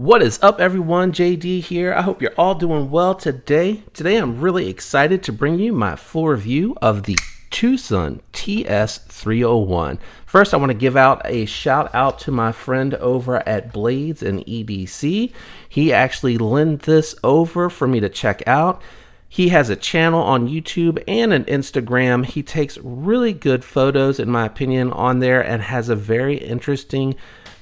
What is up, everyone? JD here. I hope you're all doing well today. Today I'm really excited to bring you my full review of the TwoSun TS301. First, I want to give out a shout out to my friend over at Blades and EDC. He actually lent this over for me to check out. He has a channel on YouTube and an Instagram. He takes really good photos, in my opinion, on there and has a very interesting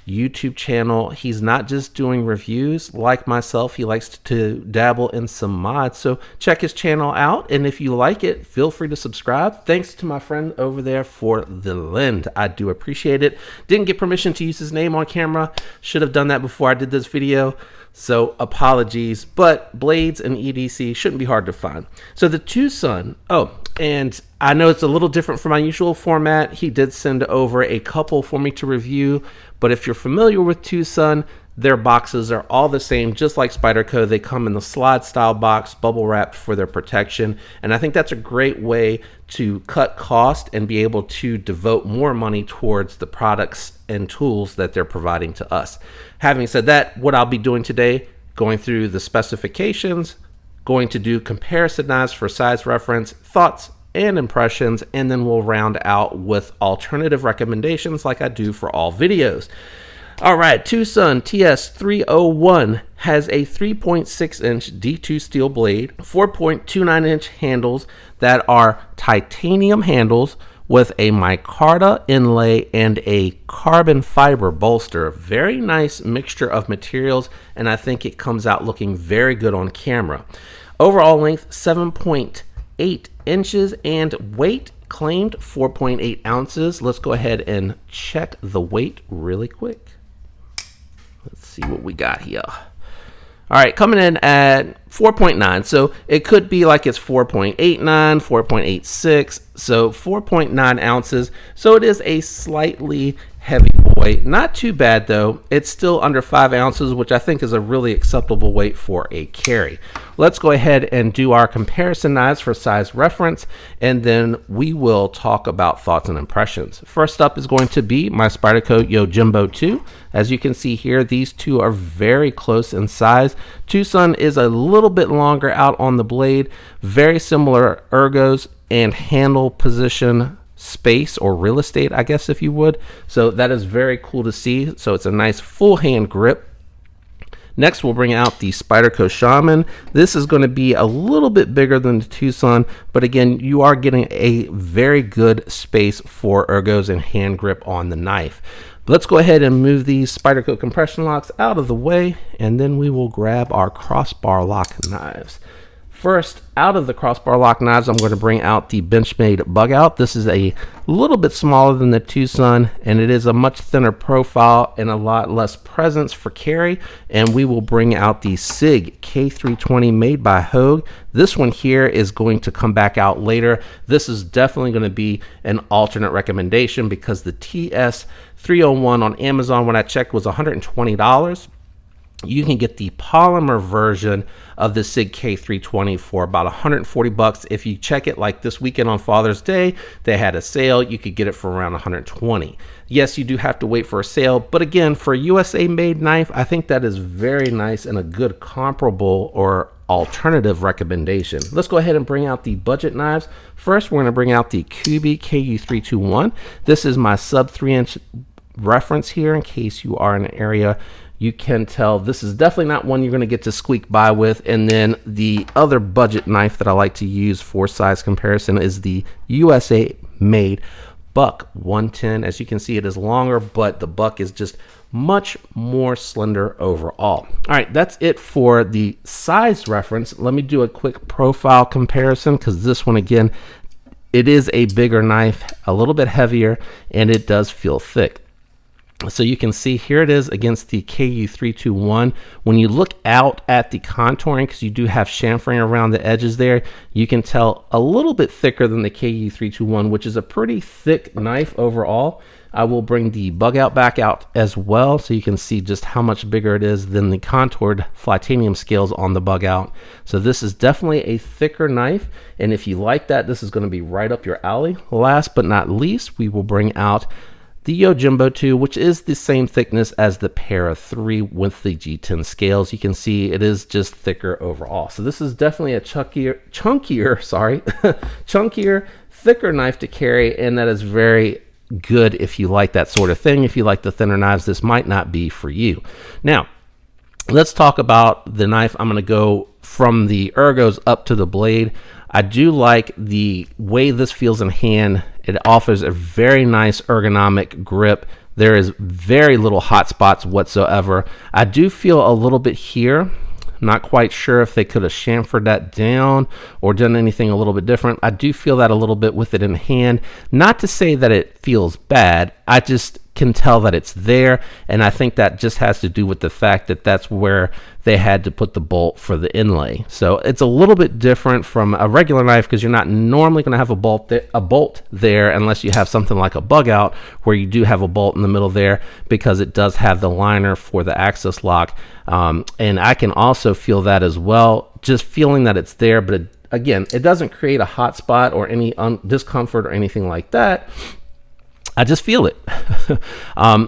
YouTube channel. He's not just doing reviews like myself. He likes to dabble in some mods. So check his channel out. And if you like it, feel free to subscribe. Thanks to my friend over there for the lend. I do appreciate it. Didn't get permission to use his name on camera. Should have done that before I did this video. So apologies, but Blades and EDC shouldn't be hard to find. So the TwoSun, and I know it's a little different from my usual format. He did send over a couple for me to review, but if you're familiar with TwoSun, their boxes are all the same, just like Spyderco. They come in the slide style box, bubble wrapped for their protection. And I think that's a great way to cut cost and be able to devote more money towards the products and tools that they're providing to us. Having said that, what I'll be doing today, going through the specifications, going to do comparison knives for size reference, thoughts and impressions, and then we'll round out with alternative recommendations like I do for all videos. All right, TwoSun TS301 has a 3.6-inch D2 steel blade, 4.29-inch handles that are titanium handles with a micarta inlay and a carbon fiber bolster. Very nice mixture of materials, and I think it comes out looking very good on camera. Overall length 7.8 inches and weight claimed 4.8 ounces. Let's go ahead and check the weight really quick. Let's see what we got here. All right, coming in at 4.9. So it could be like it's 4.89, 4.86. So 4.9 ounces. So it is a slightly heavy weight. Not too bad though. It's still under 5 ounces, which I think is a really acceptable weight for a carry. Let's go ahead and do our comparison knives for size reference, and then we will talk about thoughts and impressions. First up is going to be my Spyderco Yojimbo 2. As you can see here, these two are very close in size. TwoSun is a little bit longer out on the blade, very similar ergos and handle position space or real estate, I guess, if you would. So that is very cool to see. So it's a nice full hand grip. Next, we'll bring out the Spyderco Shaman. This is going to be a little bit bigger than the TwoSun, but again, you are getting a very good space for ergos and hand grip on the knife. Let's go ahead and move these Spyderco compression locks out of the way, and then we will grab our crossbar lock knives. First, out of the crossbar lock knives, I'm going to bring out the Benchmade Bug Out. This is a little bit smaller than the TwoSun, and it is a much thinner profile and a lot less presence for carry. And we will bring out the SIG K320 made by Hogue. This one here is going to come back out later. This is definitely going to be an alternate recommendation because the TS301 on Amazon, when I checked, was $120. You can get the polymer version of the SIG K320 for about 140 bucks. If you check it like this weekend on Father's Day, they had a sale. You could get it for around 120. Yes, you do have to wait for a sale, but again, for a USA made knife, I think that is very nice and a good comparable or alternative recommendation. Let's go ahead and bring out the budget knives. First, we're going to bring out the Kubi KU321. This is my sub 3-inch reference here in case you are in an area you can tell this is definitely not one you're going to get to squeak by with. And then the other budget knife that I like to use for size comparison is the USA made Buck 110. As you can see, it is longer, but the Buck is just much more slender overall. All right, that's it for the size reference. Let me do a quick profile comparison because this one, again, it is a bigger knife, a little bit heavier, and it does feel thick. So you can see here it is against the KU321. When you look out at the contouring, because you do have chamfering around the edges there, you can tell a little bit thicker than the KU321, which is a pretty thick knife overall. I will bring the bug out back out as well so you can see just how much bigger it is than the contoured titanium scales on the bug out. So this is definitely a thicker knife, and if you like that, this is going to be right up your alley. Last but not least, we will bring out the Yojimbo 2, which is the same thickness as the Para 3 with the G10 scales. You can see it is just thicker overall. So this is definitely a chunkier, thicker knife to carry, and that is very good if you like that sort of thing. If you like the thinner knives, this might not be for you. Now, let's talk about the knife. I'm going to go from the ergos up to the blade. I do like the way this feels in hand. It offers a very nice ergonomic grip. There is very little hot spots whatsoever. I do feel a little bit here. Not quite sure if they could have chamfered that down or done anything a little bit different. I do feel that a little bit with it in hand. Not to say that it feels bad. I just can tell that it's there, and I think that just has to do with the fact that that's where they had to put the bolt for the inlay. So it's a little bit different from a regular knife, because you're not normally going to have a bolt there unless you have something like a bug out where you do have a bolt in the middle there, because it does have the liner for the access lock. And I can also feel that as well, just feeling that it's there, but again, it doesn't create a hot spot or any discomfort or anything like that. I just feel it.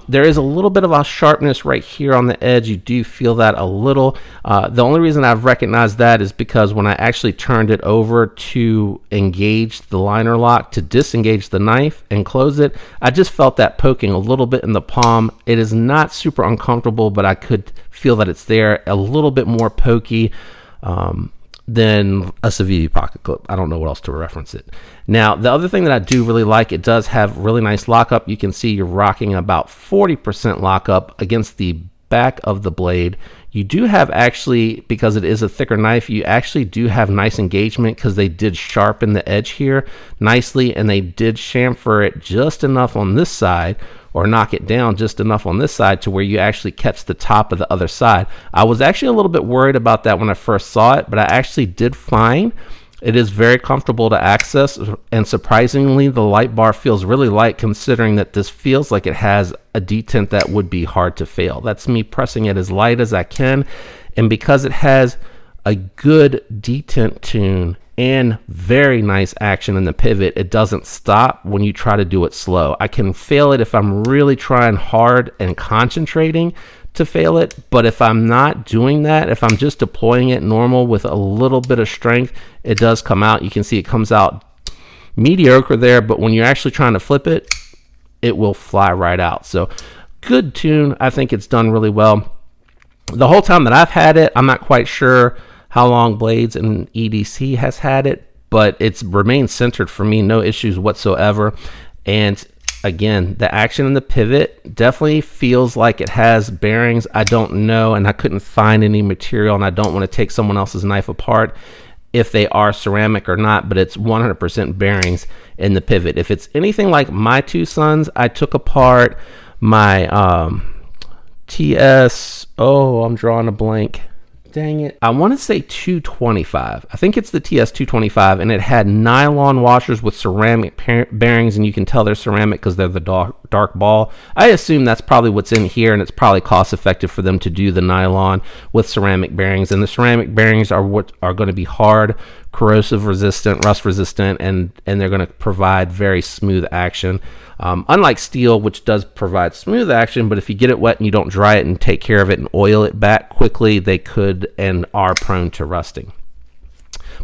There is a little bit of a sharpness right here on the edge. You do feel that a little. The only reason I've recognized that is because when I actually turned it over to engage the liner lock, to disengage the knife and close it, I just felt that poking a little bit in the palm. It is not super uncomfortable, but I could feel that it's there, a little bit more pokey than a Civivi pocket clip. I don't know what else to reference it. Now, the other thing that I do really like, it does have really nice lockup. You can see you're rocking about 40% lockup against the back of the blade. You do have, actually, because it is a thicker knife, you actually do have nice engagement, because they did sharpen the edge here nicely, and they did chamfer it just enough on this side, or knock it down just enough on this side to where you actually catch the top of the other side. I was actually a little bit worried about that when I first saw it, but I actually did find it is very comfortable to access, and surprisingly, the light bar feels really light, considering that this feels like it has a detent that would be hard to fail. That's me pressing it as light as I can, and because it has a good detent tune and very nice action in the pivot, it doesn't stop when you try to do it slow. I can fail it if I'm really trying hard and concentrating to fail it, but if I'm not doing that, if I'm just deploying it normal with a little bit of strength, it does come out. You can see it comes out mediocre there, but when you're actually trying to flip it, it will fly right out. So good tune. I think it's done really well. The whole time that I've had it, I'm not quite sure how long Blades and EDC has had it, but it's remained centered for me, no issues whatsoever. And again, the action in the pivot definitely feels like it has bearings. I don't know, and I couldn't find any material, and I don't want to take someone else's knife apart if they are ceramic or not, but it's 100% bearings in the pivot. If it's anything like my TwoSuns, I took apart my I'm drawing a blank. Dang it. I want to say 225. I think it's the TS225, and it had nylon washers with ceramic bearings, and you can tell they're ceramic because they're the dark ball. I assume that's probably what's in here, and it's probably cost effective for them to do the nylon with ceramic bearings, and the ceramic bearings are what are going to be hard, corrosive resistant, rust resistant, and they're going to provide very smooth action. Unlike steel, which does provide smooth action, but if you get it wet and you don't dry it and take care of it and oil it back quickly, they could and are prone to rusting.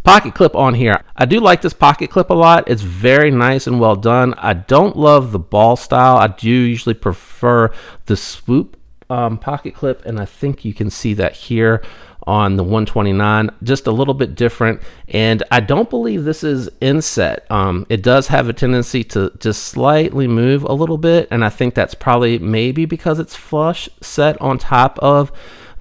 Pocket clip on here. I do like this pocket clip a lot. It's very nice and well done. I don't love the ball style. I do usually prefer the swoop pocket clip, and I think you can see that here on the 129, just a little bit different. And I don't believe this is inset. It does have a tendency to just slightly move a little bit, and I think that's probably maybe because it's flush set on top of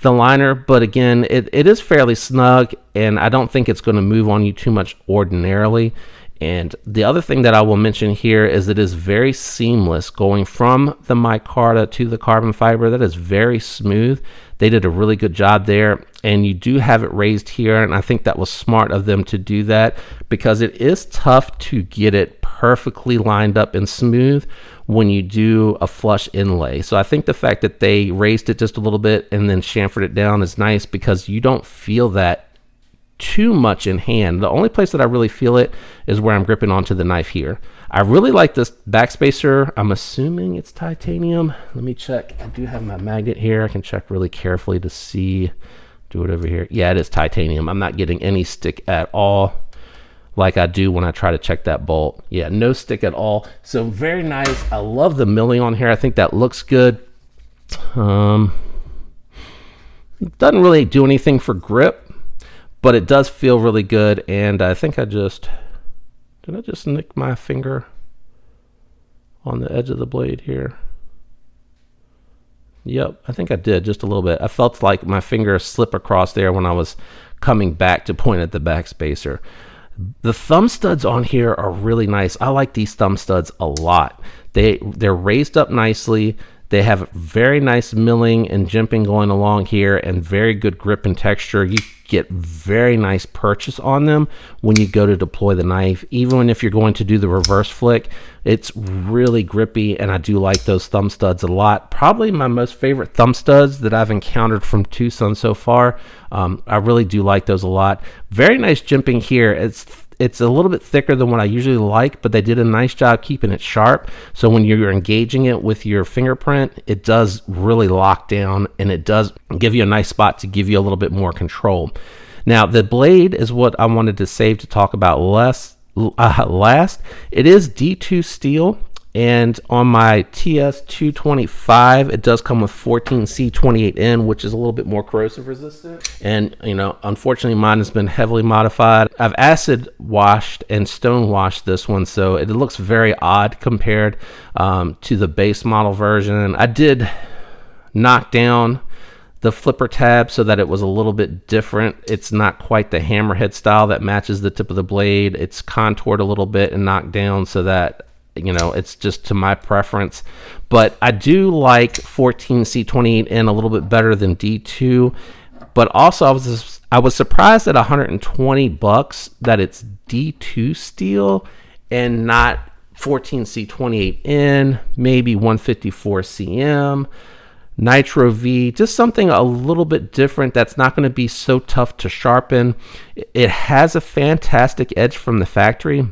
the liner, but again, it is fairly snug, and I don't think it's going to move on you too much ordinarily. And the other thing that I will mention here is it is very seamless going from the micarta to the carbon fiber. That is very smooth. They did a really good job there, and you do have it raised here, and I think that was smart of them to do that because it is tough to get it perfectly lined up and smooth when you do a flush inlay. So I think the fact that they raised it just a little bit and then chamfered it down is nice because you don't feel that too much in hand. The only place that I really feel it is where I'm gripping onto the knife here. I really like this backspacer. I'm assuming it's titanium. Let me check. I do have my magnet here. I can check really carefully to see. Do it over here. Yeah, it is titanium. I'm not getting any stick at all like I do when I try to check that bolt. Yeah, no stick at all. So very nice. I love the milling on here. I think that looks good. Doesn't really do anything for grip, but it does feel really good. And I think did I just nick my finger on the edge of the blade here? Yep, I think I did just a little bit. I felt like my finger slip across there when I was coming back to point at the backspacer. The thumb studs on here are really nice. I like these thumb studs a lot. They're raised up nicely. They have very nice milling and jimping going along here and very good grip and texture. You get very nice purchase on them when you go to deploy the knife. Even if you're going to do the reverse flick, it's really grippy, and I do like those thumb studs a lot. Probably my most favorite thumb studs that I've encountered from TwoSun so far. I really do like those a lot. Very nice jimping here. It's a little bit thicker than what I usually like, but they did a nice job keeping it sharp. So when you're engaging it with your fingerprint, it does really lock down, and it does give you a nice spot to give you a little bit more control. Now, the blade is what I wanted to save to talk about last. It is D2 steel, and on my TS225, it does come with 14C28N, which is a little bit more corrosive resistant. And, you know, unfortunately, mine has been heavily modified. I've acid washed and stone washed this one, so it looks very odd compared to the base model version. I did knock down the flipper tab so that it was a little bit different. It's not quite the hammerhead style that matches the tip of the blade. It's contoured a little bit and knocked down so that, you know, it's just to my preference. But I do like 14C28N a little bit better than D2. But also I was surprised at $120 that it's D2 steel and not 14C28N, maybe 154cm. Nitro V, just something a little bit different that's not going to be so tough to sharpen. It has a fantastic edge from the factory.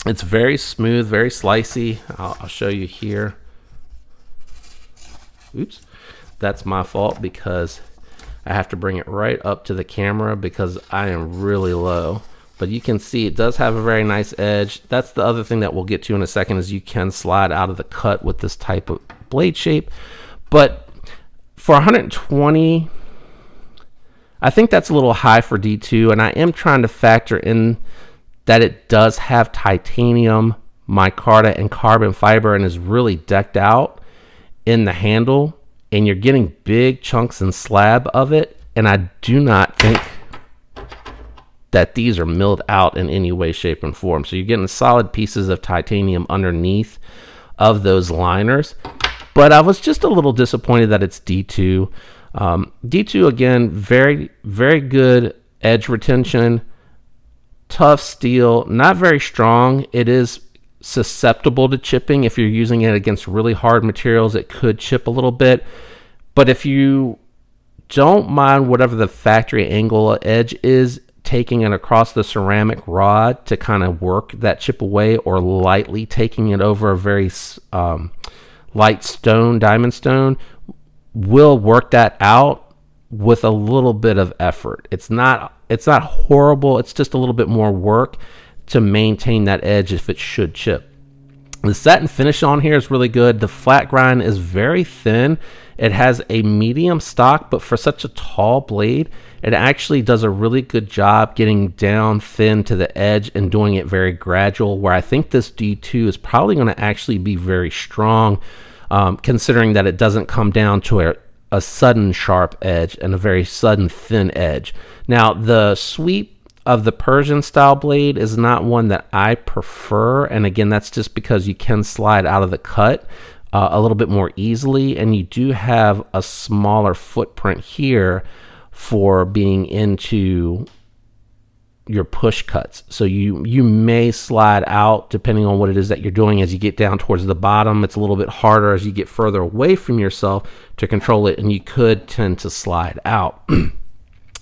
It's very smooth, very slicey. I'll show you here. Oops, that's my fault because I have to bring it right up to the camera because I am really low. But you can see it does have a very nice edge. That's the other thing that we'll get to in a second, is you can slide out of the cut with this type of blade shape. But for 120, I think that's a little high for D2, and I am trying to factor in that it does have titanium, micarta, and carbon fiber, and is really decked out in the handle, and you're getting big chunks and slab of it, and I do not think that these are milled out in any way, shape, and form. So you're getting solid pieces of titanium underneath of those liners. But I was just a little disappointed that it's D2. D2, again, very, very good edge retention, tough steel, not very strong. It is susceptible to chipping. If you're using it against really hard materials, it could chip a little bit. But if you don't mind whatever the factory angle edge is, taking it across the ceramic rod to kind of work that chip away, or lightly taking it over a very light stone, diamond stone, will work that out with a little bit of effort. It's not horrible. It's just a little bit more work to maintain that edge if it should chip. The satin finish on here is really good. The flat grind is very thin. It has a medium stock, but for such a tall blade, it actually does a really good job getting down thin to the edge and doing it very gradual, where I think this D2 is probably going to actually be very strong, considering that it doesn't come down to a sudden sharp edge and a very sudden thin edge. Now, the sweep of the Persian style blade is not one that I prefer, and again, that's just because you can slide out of the cut a little bit more easily, and you do have a smaller footprint here for being into your push cuts. So you may slide out depending on what it is that you're doing. As you get down towards the bottom, it's a little bit harder as you get further away from yourself to control it, and you could tend to slide out.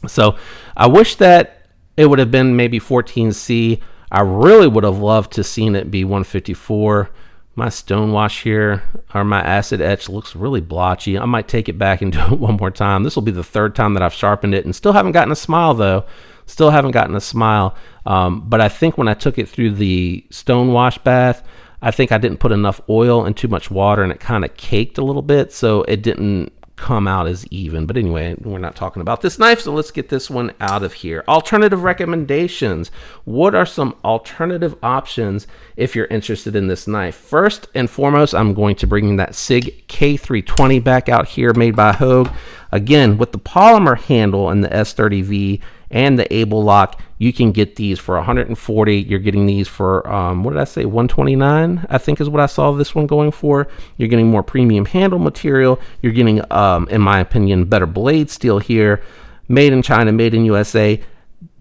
So I wish that it would have been maybe 14C. I really would have loved to seen it be 154. My stonewash here, or my acid etch, looks really blotchy. I might take it back and do it one more time. This will be the third time that I've sharpened it, and still haven't gotten a smile though. Still haven't gotten a smile. But I think when I took it through the stonewash bath, I think I didn't put enough oil and too much water, and it kind of caked a little bit, so it didn't come out as even. But anyway, we're not talking about this knife, so let's get this one out of here. Alternative recommendations. What are some alternative options if you're interested in this knife? First and foremost, I'm going to bring that SIG K320 back out here, made by Hogue. Again, with the polymer handle and the S30V and the Able Lock, you can get these for 140. You're getting these for what did I say, 129 I think is what I saw this one going for. You're getting more premium handle material. You're getting in my opinion better blade steel here, made in China, made in USA.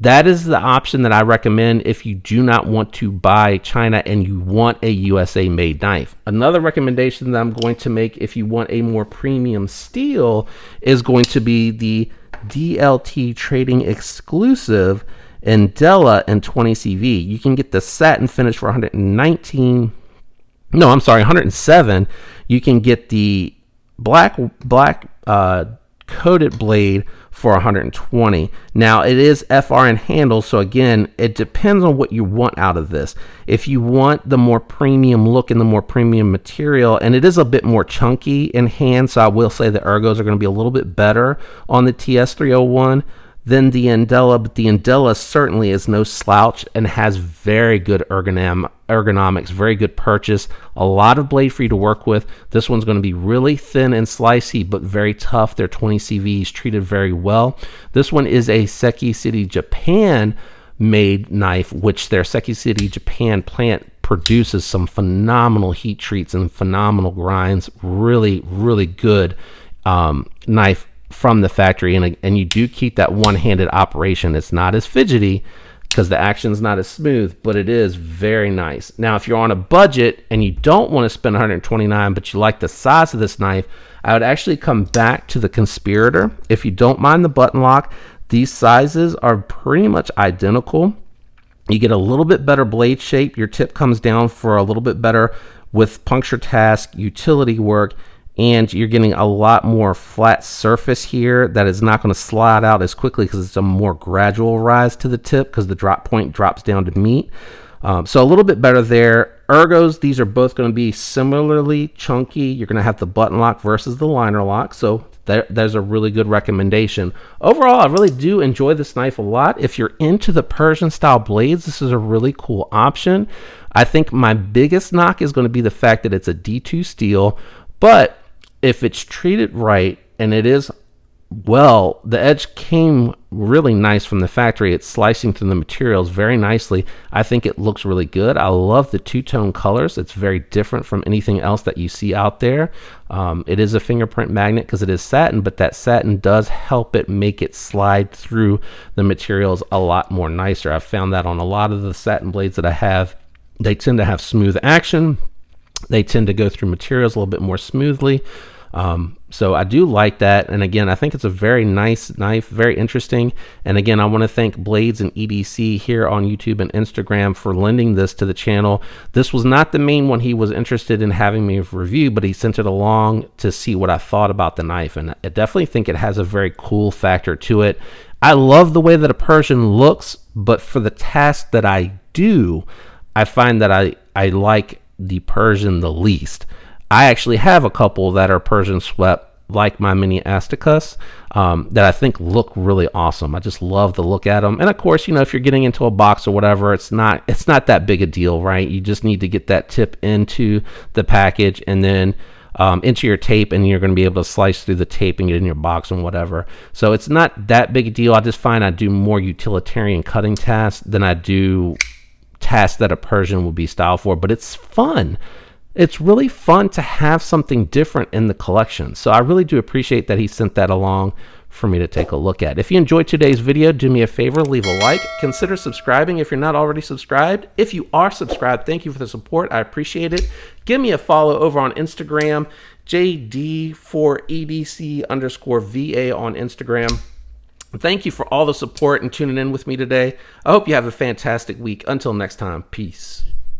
That is the option that I recommend if you do not want to buy China and you want a USA made knife. Another recommendation that I'm going to make if you want a more premium steel is going to be the DLT Trading exclusive Indela and 20CV. You can get the satin finish for 119. No, I'm sorry, 107. You can get the black coated blade for 120. Now it is FRN handle, so again, it depends on what you want out of this. If you want the more premium look and the more premium material, and it is a bit more chunky in hand, so I will say the ergos are going to be a little bit better on the TS301 than the Indela, but the Indela certainly is no slouch and has very good ergonomics, very good purchase, a lot of blade for you to work with. This one's going to be really thin and slicey, but very tough. Their 20 CVs treated very well. This one is a Seki City, Japan made knife, which their Seki City, Japan plant produces some phenomenal heat treats and phenomenal grinds. Really, really good knife from the factory, and you do keep that one-handed operation. It's not as fidgety because the action's not as smooth, but it is very nice. Now, if you're on a budget and you don't want to spend 129, but you like the size of this knife, I would actually come back to the Conspirator. If you don't mind the button lock, these sizes are pretty much identical. You get a little bit better blade shape. Your tip comes down for a little bit better with puncture task, utility work, and you're getting a lot more flat surface here that is not going to slide out as quickly because it's a more gradual rise to the tip because the drop point drops down to meet. So a little bit better there. Ergos, these are both going to be similarly chunky. You're going to have the button lock versus the liner lock. So there's a really good recommendation. Overall, I really do enjoy this knife a lot. If you're into the Persian style blades, this is a really cool option. I think my biggest knock is going to be the fact that it's a D2 steel, but if it's treated right, and it is, well, the edge came really nice from the factory. It's slicing through the materials very nicely. I think it looks really good. I love the two-tone colors. It's very different from anything else that you see out there. It is a fingerprint magnet because it is satin, but that satin does help it make it slide through the materials a lot more nicer. I've found that on a lot of the satin blades that I have. They tend to have smooth action. They tend to go through materials a little bit more smoothly. So I do like that. And again, I think it's a very nice knife, very interesting. And again, I want to thank Blades and EDC here on YouTube and Instagram for lending this to the channel. This was not the main one he was interested in having me review, but he sent it along to see what I thought about the knife. And I definitely think it has a very cool factor to it. I love the way that a Persian looks, but for the task that I do, I find that I like the Persian the least. I actually have a couple that are Persian swept, like my mini Asticus, that I think look really awesome. I just love the look at them. And of course, you know, if you're getting into a box or whatever, it's not that big a deal, right? You just need to get that tip into the package and then into your tape, and you're going to be able to slice through the tape and get in your box and whatever. So it's not that big a deal. I just find I do more utilitarian cutting tasks than I do tasks that a Persian would be styled for, but it's fun. It's really fun to have something different in the collection. So I really do appreciate that he sent that along for me to take a look at. If you enjoyed today's video, do me a favor, leave a like. Consider subscribing if you're not already subscribed. If you are subscribed, thank you for the support. I appreciate it. Give me a follow over on Instagram, JD4EDC_VA on Instagram. Thank you for all the support and tuning in with me today. I hope you have a fantastic week. Until next time, peace.